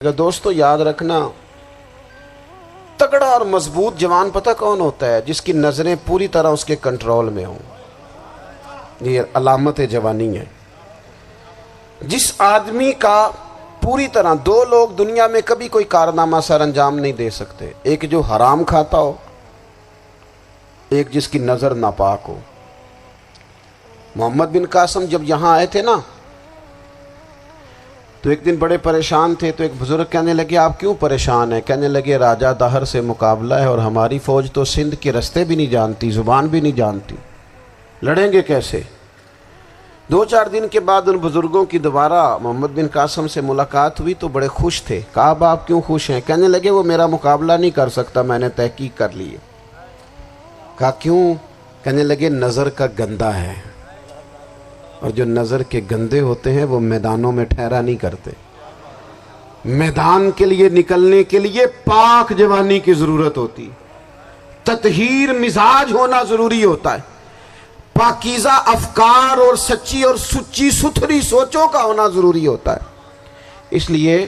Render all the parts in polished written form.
دوستو یاد رکھنا، تگڑا اور مضبوط جوان پتہ کون ہوتا ہے؟ جس کی نظریں پوری طرح اس کے کنٹرول میں ہوں۔ یہ علامت جوانی ہے۔ جس آدمی کا پوری طرح، دو لوگ دنیا میں کبھی کوئی کارنامہ سر انجام نہیں دے سکتے، ایک جو حرام کھاتا ہو، ایک جس کی نظر ناپاک ہو۔ محمد بن قاسم جب یہاں آئے تھے نا، تو ایک دن بڑے پریشان تھے، تو ایک بزرگ کہنے لگے آپ کیوں پریشان ہیں؟ کہنے لگے راجہ دہر سے مقابلہ ہے اور ہماری فوج تو سندھ کے رستے بھی نہیں جانتی، زبان بھی نہیں جانتی، لڑیں گے کیسے؟ دو چار دن کے بعد ان بزرگوں کی دوبارہ محمد بن قاسم سے ملاقات ہوئی تو بڑے خوش تھے۔ کہا اب آپ کیوں خوش ہیں؟ کہنے لگے وہ میرا مقابلہ نہیں کر سکتا، میں نے تحقیق کر لی ہے۔ کہا کیوں؟ کہنے لگے نظر کا گندہ ہے، اور جو نظر کے گندے ہوتے ہیں وہ میدانوں میں ٹھہرا نہیں کرتے۔ میدان کے لیے نکلنے کے لیے پاک جوانی کی ضرورت ہوتی، تطہیر مزاج ہونا ضروری ہوتا ہے، پاکیزہ افکار اور سچی اور سچی ستھری سوچوں کا ہونا ضروری ہوتا ہے۔ اس لیے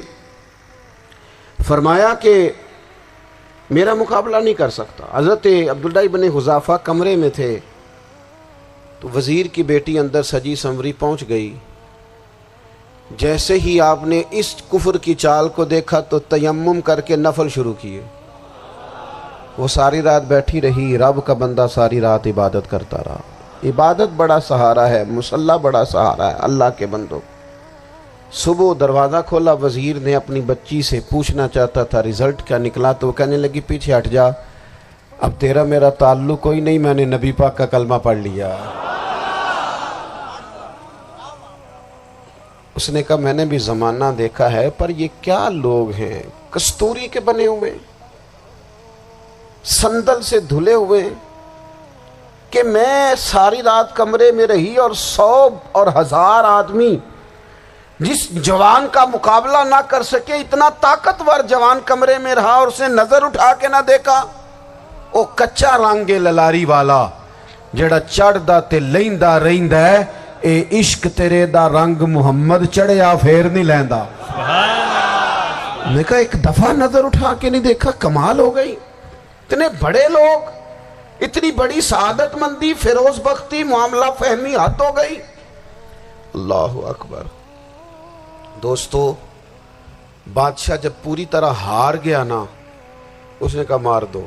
فرمایا کہ میرا مقابلہ نہیں کر سکتا۔ حضرت عبداللہ ابن حذافہ کمرے میں تھے، تو وزیر کی بیٹی اندر سجی سنوری پہنچ گئی۔ جیسے ہی آپ نے اس کفر کی چال کو دیکھا تو تیمم کر کے نفل شروع کیے۔ وہ ساری رات بیٹھی رہی، رب کا بندہ ساری رات عبادت کرتا رہا۔ عبادت بڑا سہارا ہے، مصلی بڑا سہارا ہے اللہ کے بندوں۔ صبح دروازہ کھولا، وزیر نے اپنی بچی سے پوچھنا چاہتا تھا رزلٹ کیا نکلا، تو وہ کہنے لگی پیچھے ہٹ جا، اب تیرا میرا تعلق کوئی نہیں، میں نے نبی پاک کا کلمہ پڑھ لیا۔ اس نے کہا میں نے بھی زمانہ دیکھا ہے، پر یہ کیا لوگ ہیں، کستوری کے بنے ہوئے، سندل سے دھلے ہوئے، کہ میں ساری رات کمرے میں رہی اور 100 اور 1000 آدمی جس جوان کا مقابلہ نہ کر سکے، اتنا طاقتور جوان کمرے میں رہا اور اس نے نظر اٹھا کے نہ دیکھا۔ او کچا رنگ للاری والا جڑا چڑھدا تے لیندا رہندا ہے، اے عشق تیرے دا رنگ محمد چڑھیا پھر نہیں لیندا۔ میں کہا ایک دفعہ نظر اٹھا کے نہیں دیکھا، کمال ہو گئی۔ اتنے بڑے لوگ، اتنی بڑی سعادت مندی، فیروز بختی، معاملہ فہمی حد ہو گئی۔ اللہ اکبر۔ دوستو بادشاہ جب پوری طرح ہار گیا نا، اس نے کہا مار دو۔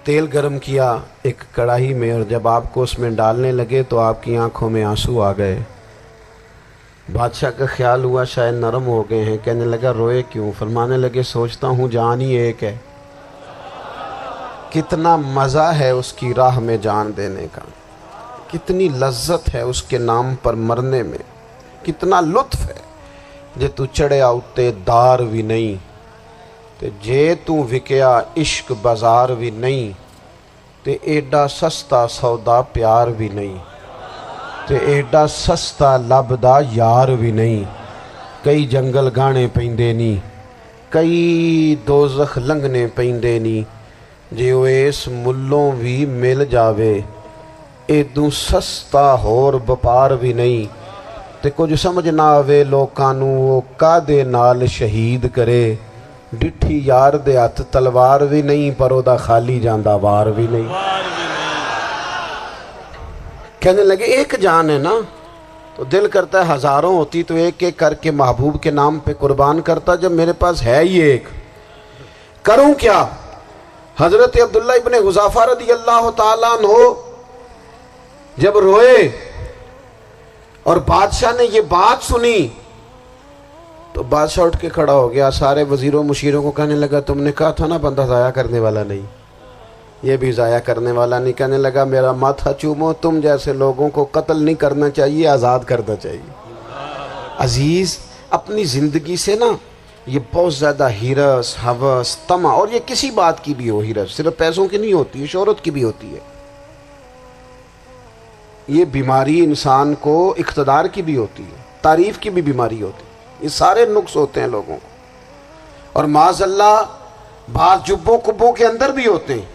تیل گرم کیا ایک کڑاہی میں، اور جب آپ کو اس میں ڈالنے لگے تو آپ کی آنکھوں میں آنسو آ گئے۔ بادشاہ کا خیال ہوا شاید نرم ہو گئے ہیں، کہنے لگا روئے کیوں؟ فرمانے لگے سوچتا ہوں جان ہی ایک ہے، کتنا مزہ ہے اس کی راہ میں جان دینے کا، کتنی لذت ہے اس کے نام پر مرنے میں، کتنا لطف ہے۔ جے تو چڑھیا اتے دار بھی نہیں، تے جے تو وکیا عشق بازار بھی نہیں، تے ایڈا سستا سودا پیار بھی نہیں، تے ایڈا سستا لبدا یار بھی نہیں۔ کئی جنگل گانے پیندے نہیں، کئی دوزخ لنگنے پیندے نہیں، جے وہ اس ملوں بھی مل جاوے، ایدوں سستا ہور بپار بھی نہیں۔ تے کچھ سمجھ نہ آوے لوکاں نوں وہ کادے نال شہید کرے، ڈٹھی یار دے ہاتھ تلوار بھی نہیں، پر او دا خالی جاندہ وار بھی نہیں۔ کہنے لگے ایک جان ہے نا، تو دل کرتا ہے ہزاروں ہوتی تو ایک ایک کر کے محبوب کے نام پہ قربان کرتا، جب میرے پاس ہے ہی ایک، کروں کیا؟ حضرت عبداللہ ابن حذافہ رضی اللہ تعالیٰ عنہ جب روئے اور بادشاہ نے یہ بات سنی، تو بادشاہ اٹھ کے کھڑا ہو گیا، سارے وزیروں مشیروں کو کہنے لگا تم نے کہا تھا نا بندہ ضائع کرنے والا نہیں، یہ بھی ضائع کرنے والا نہیں۔ کہنے لگا میرا ماتھا چومو، تم جیسے لوگوں کو قتل نہیں کرنا چاہیے، آزاد کرنا چاہیے۔ عزیز اپنی زندگی سے نا یہ بہت زیادہ ہرس، ہوس، طمع، اور یہ کسی بات کی بھی ہو، ہرس صرف پیسوں کی نہیں ہوتی ہے، شہرت کی بھی ہوتی ہے، یہ بیماری انسان کو اقتدار کی بھی ہوتی ہے، تعریف کی بھی بیماری ہوتی ہے، یہ سارے نقص ہوتے ہیں لوگوں کو، اور معاذ اللہ بعض جبوں کبوں کے اندر بھی ہوتے ہیں،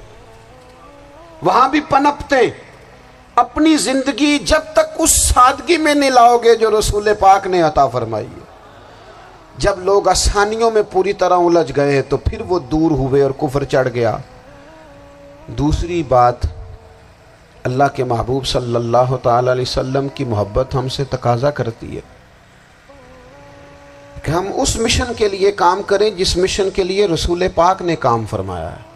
وہاں بھی پنپتے ہیں۔ اپنی زندگی جب تک اس سادگی میں نہیں لاؤ گے جو رسول پاک نے عطا فرمائی ہے، جب لوگ آسانیوں میں پوری طرح الجھ گئے تو پھر وہ دور ہوئے اور کفر چڑھ گیا۔ دوسری بات، اللہ کے محبوب صلی اللہ تعالی علیہ وسلم کی محبت ہم سے تقاضا کرتی ہے کہ ہم اس مشن کے لیے کام کریں جس مشن کے لیے رسول پاک نے کام فرمایا ہے۔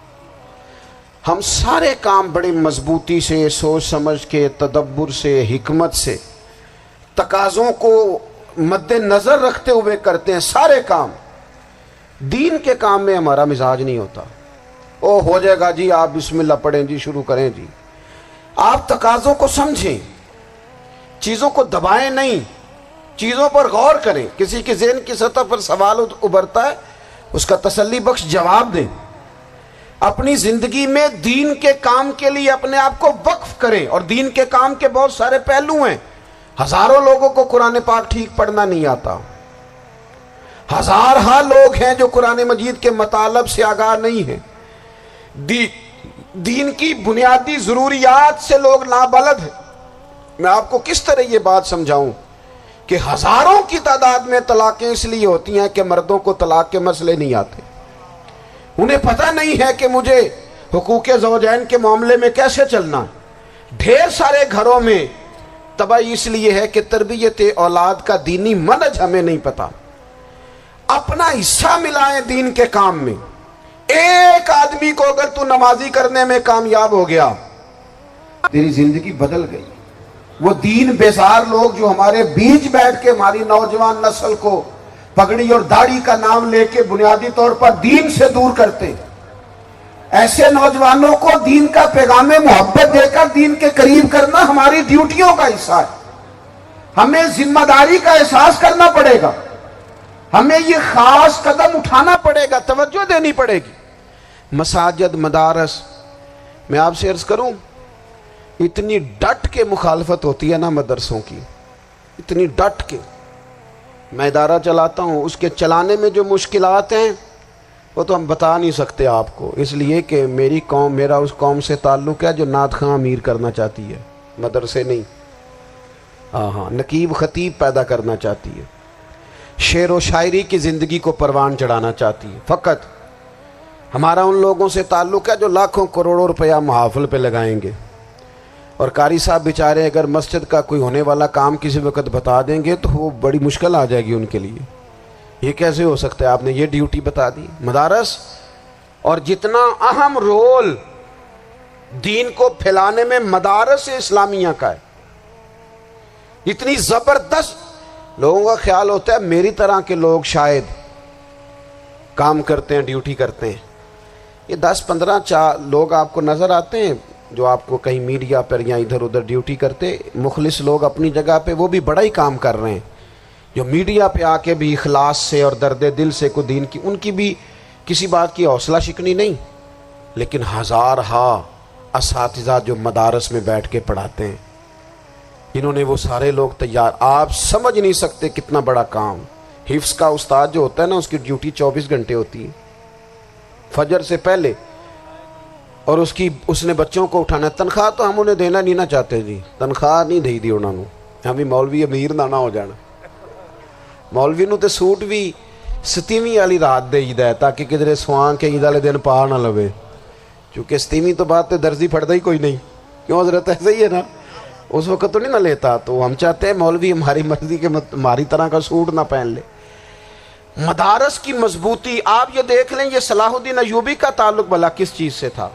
ہم سارے کام بڑی مضبوطی سے، سوچ سمجھ کے، تدبر سے، حکمت سے، تقاضوں کو مد نظر رکھتے ہوئے کرتے ہیں۔ سارے کام، دین کے کام میں ہمارا مزاج نہیں ہوتا۔ او ہو جائے گا جی، آپ بسم اللہ پڑھیں جی، شروع کریں جی۔ آپ تقاضوں کو سمجھیں، چیزوں کو دبائیں نہیں، چیزوں پر غور کریں۔ کسی کے ذہن کی سطح پر سوال ابھرتا ہے، اس کا تسلی بخش جواب دیں۔ اپنی زندگی میں دین کے کام کے لیے اپنے آپ کو وقف کریں، اور دین کے کام کے بہت سارے پہلو ہیں۔ ہزاروں لوگوں کو قرآن پاک ٹھیک پڑھنا نہیں آتا، ہزارہ لوگ ہیں جو قرآن مجید کے مطالب سے آگاہ نہیں ہیں، دین کی بنیادی ضروریات سے لوگ نابلد ہیں۔ میں آپ کو کس طرح یہ بات سمجھاؤں کہ ہزاروں کی تعداد میں طلاقیں اس لیے ہوتی ہیں کہ مردوں کو طلاق کے مسئلے نہیں آتے، انہیں پتہ نہیں ہے کہ مجھے حقوق زوجین کے معاملے میں کیسے چلنا ہے۔ ڈھیر سارے گھروں میں تباہی اس لیے ہے کہ تربیت اولاد کا دینی منہج ہمیں نہیں پتا۔ اپنا حصہ ملائیں دین کے کام میں۔ ایک آدمی کو اگر تو نمازی کرنے میں کامیاب ہو گیا، تیری زندگی بدل گئی۔ وہ دین بیزار لوگ جو ہمارے بیچ بیٹھ کے ہماری نوجوان نسل کو پگڑی اور داڑھی کا نام لے کے بنیادی طور پر دین سے دور کرتے، ایسے نوجوانوں کو دین کا پیغام محبت دے کر دین کے قریب کرنا ہماری ڈیوٹیوں کا حصہ ہے۔ ہمیں ذمہ داری کا احساس کرنا پڑے گا، ہمیں یہ خاص قدم اٹھانا پڑے گا، توجہ دینی پڑے گی۔ مساجد، مدارس، میں آپ سے عرض کروں، اتنی ڈٹ کے مخالفت ہوتی ہے نا مدرسوں کی، اتنی ڈٹ کے۔ میں ادارہ چلاتا ہوں، اس کے چلانے میں جو مشکلات ہیں وہ تو ہم بتا نہیں سکتے آپ کو، اس لیے کہ میری قوم، میرا اس قوم سے تعلق ہے جو نعت خواں امیر کرنا چاہتی ہے، مدرسے نہیں۔ ہاں، نقیب خطیب پیدا کرنا چاہتی ہے، شعر و شاعری کی زندگی کو پروان چڑھانا چاہتی ہے۔ فقط ہمارا ان لوگوں سے تعلق ہے جو لاکھوں کروڑوں روپیہ محافل پہ لگائیں گے، اور قاری صاحب بیچارے اگر مسجد کا کوئی ہونے والا کام کسی وقت بتا دیں گے تو وہ بڑی مشکل آ جائے گی ان کے لیے۔ یہ کیسے ہو سکتا ہے، آپ نے یہ ڈیوٹی بتا دی۔ مدارس، اور جتنا اہم رول دین کو پھیلانے میں مدارس اسلامیہ کا ہے، اتنی زبردست، لوگوں کا خیال ہوتا ہے میری طرح کے لوگ شاید کام کرتے ہیں، ڈیوٹی کرتے ہیں۔ یہ 10-15 لوگ آپ کو نظر آتے ہیں جو آپ کو کہیں میڈیا پر یا ادھر ادھر ڈیوٹی کرتے، مخلص لوگ اپنی جگہ پہ، وہ بھی بڑا ہی کام کر رہے ہیں، جو میڈیا پہ آ کے بھی اخلاص سے اور درد دل سے کو دین کی، ان کی بھی کسی بات کی حوصلہ شکنی نہیں۔ لیکن ہزارہ اساتذہ جو مدارس میں بیٹھ کے پڑھاتے ہیں، انہوں نے وہ سارے لوگ تیار، آپ سمجھ نہیں سکتے کتنا بڑا کام۔ حفظ کا استاد جو ہوتا ہے نا، اس کی ڈیوٹی 24 گھنٹے ہوتی ہے، فجر سے پہلے، اور اس نے بچوں کو اٹھانا ہے۔ تنخواہ تو ہم انہیں دینا نہیں نہ چاہتے جی، تنخواہ نہیں دی انہوں نے، ہمیں مولوی امیر نہ ہو جانا۔ مولوی نو تے سوٹ بھی 27ویں والی رات دے عید ہے تاکہ کدھر سوان کے عید والے دن پا نہ لوے، چونکہ 27ویں تو بعد تے درزی پھڑتا ہی کوئی نہیں، کیوں حضرت؟ ایسا ہی ہے نا، اس وقت تو نہیں نہ لیتا۔ تو ہم چاہتے ہیں مولوی ہماری مرضی کے ہماری طرح کا سوٹ نہ پہن لے۔ مدارس کی مضبوطی، آپ یہ دیکھ لیں، یہ صلاح الدین ایوبی کا تعلق بھلا کس چیز سے تھا؟